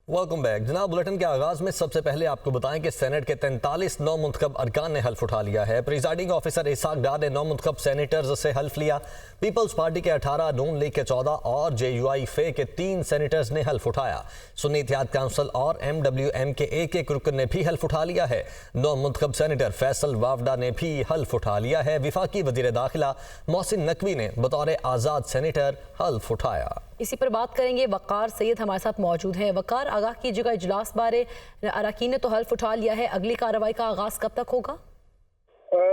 Welcome back जनाब। Bulletin के आगाज में सबसे पहले आपको बताएं कि सेनेट के 43 नौ मुंतखब अरकान ने हल्फ उठा लिया है। प्रिजाइडिंग ऑफिसर इसाक डार ने नौ मुंतखब सेनेटर्स से हल्फ लिया। पीपल्स पार्टी के 18, नून लीग के 14 और JUI फे के 3 सेनेटर्स ने हल्फ उठाया। सुन्नी इत्तेहाद काउंसिल और MWM के एक रुकन ने भी हल्फ उठा लिया है। नौ मुंतखब सेनेटर फैसल वावडा ने भी हल्फ उठा लिया है। विफाकी वजीर दाखिला मोहसिन नकवी ने बतौर आज़ाद सेनेटर हल्फ उठाया। इसी पर बात करेंगे। वकार सैयद हमारे साथ मौजूद हैं। वकार, आगाह कीजिएगा, इजलास बारे अरकान ने तो हल्फ उठा लिया है, अगली कार्रवाई का आगाज कब तक होगा?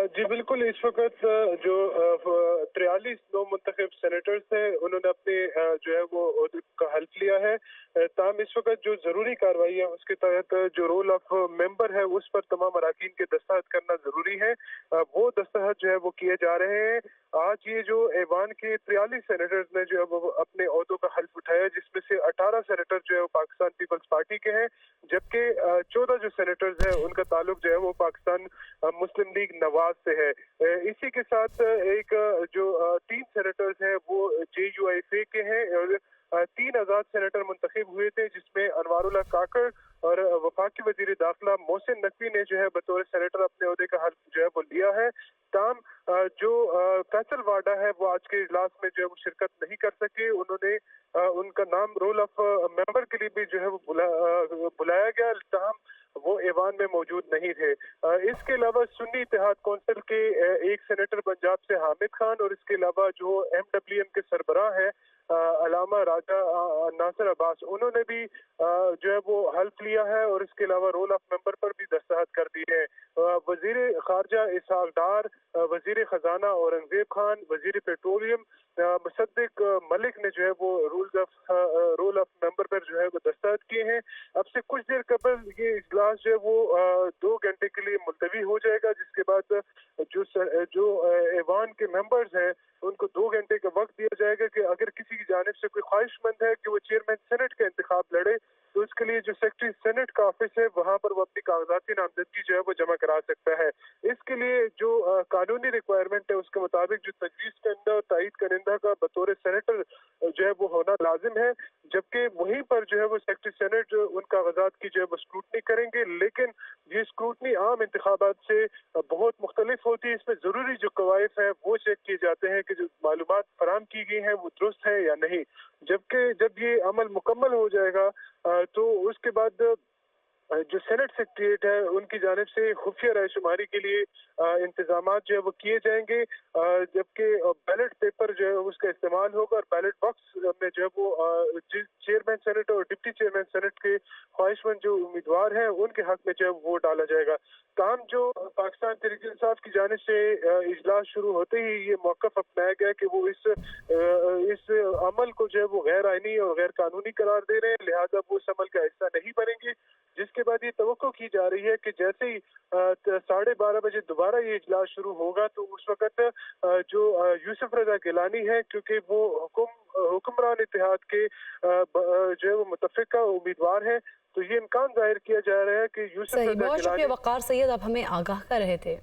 जी बिल्कुल, इस वक्त जो 43 नौ मुंतखब सेनेटर्स हैं उन्होंने अपने जो है वो का हल्फ लिया है। ताम इस वक्त जो जरूरी कार्रवाई है उसके तहत जो रोल ऑफ मेंबर है उस पर तमाम अरकान के दस्तखत करना जरूरी है। वो दस्तखत जो है वो किए जा रहे हैं। आज ये जो ऐवान के 43 सेनेटर्स ने जो है वो अपने ओहदों का हल्फ उठाया, जिसमें से 18 सेनेटर जो है वो पाकिस्तान पीपल्स पार्टी के हैं, जबकि 14 जो सेनेटर्स हैं उनका ताल्लुक जो है वो पाकिस्तान मुस्लिम लीग नवाज से है। इसी के साथ एक जो 3 सेनेटर्स हैं वो JUI फे के हैं और 3 आज़ाद सेनेटर मुंतखब हुए थे, जिसमें अनवारुल्लाह काकड़ और वफाकी वजीर दाखिला मोहसिन नकवी ने जो है बतौर सेनेटर अपने ओहदे का हल्फ जो है वो लिया है। ताम जो फैसल वाडा है वो आज के इजलास में जो है वो शिरकत नहीं कर सके। उन्होंने उनका नाम रोल ऑफ मेंबर के लिए भी जो है वो बुलाया गया, ताम वो ऐवान में मौजूद नहीं थे। इसके अलावा सुन्नी इत्तेहाद काउंसिल के एक सेनेटर पंजाब से हामिद खान और इसके अलावा जो MWM के सरबराह हैं अलामा राजा नासिर अब्बास, उन्होंने भी जो है वो हल्फ लिया है और इसके अलावा रोल ऑफ मेंबर पर भी दस्तखत कर दिए हैं। वजीर खारजा इसाक डार, वजीर खजाना औरंगजेब खान, वजीर पेट्रोलियम मुसद्दिक मलिक ने जो है वो रोल ऑफ मेंबर पर जो है वो दस्तखत किए हैं। अब से कुछ देर कबल ये इजलास जो है वो 2 घंटे के लिए मुलतवी हो जाएगा, जिसके बाद जो ऐवान के मेंबर्स हैं उनको 2 घंटे का वक्त दिया जाएगा कि अगर किसी की जानिब से कोई ख्वाहिशमंद है कि वो चेयरमैन सेनेट का इंतखाब लड़े तो उसके लिए जो सेक्रेटरी सेनेट का ऑफिस है वहां पर वो अपनी कागजाती नामजदगी जो है वो जमा करा सकता है। इसके लिए जो कानूनी रिक्वायरमेंट है उसके मुताबिक जो तजवीज़ करंदा और तायीद करंदा का बतौर सेनेटर जो है वो होना लाजिम है, जबकि वहीं पर जो है वो सेक्रेटरी सेनेट उन कागजात की जो है वो स्क्रूटनी करेंगे। लेकिन ये स्क्रूटनी आम इंतखाबात से बहुत मुख्तलिफ होती है। इसमें जरूरी जो कवायद है वो चेक किए जाते हैं कि जो मालूमात फराहम की गई हैं वो दुरुस्त है या नहीं। जबकि जब ये अमल मुकम्मल हो जाएगा तो उसके बाद जो सेनेट सेक्रेटरीट है उनकी जानिब से खुफिया रायशुमारी के लिए इंतजामात जो है वो किए जाएंगे, जबकि बैलेट पेपर जो है उसका इस्तेमाल होगा और बैलेट बॉक्स में जो है वो चेयरमैन सेनेट और डिप्टी चेयरमैन सेनेट के ख्वाहिशमंद जो उम्मीदवार हैं उनके हक में जो है वोट डाला जाएगा। ताहम जो पाकिस्तान तहरीक इंसाफ की जानिब से इजलास शुरू होते ही ये मौक़िफ़ अपनाया गया कि वो इस अमल को जो है वो गैर आइनी और गैर कानूनी करार दे रहे हैं, लिहाजा वो इस अमल का हिस्सा नहीं बनेंगे। जिसके बाद ये तवक्को की जा रही है कि जैसे ही 12:30 बजे दोबारा ये इजलास शुरू होगा तो उस वक्त जो यूसुफ रजा गिलानी है, क्योंकि वो हुक्मरान इत्तेहाद के जो है वो मुतफ़िका उम्मीदवार हैं, तो ये इम्कान जाहिर किया जा रहा है कि यूसुफ रजा गिलानी। वकार सैयद आप हमें आगाह कर रहे थे।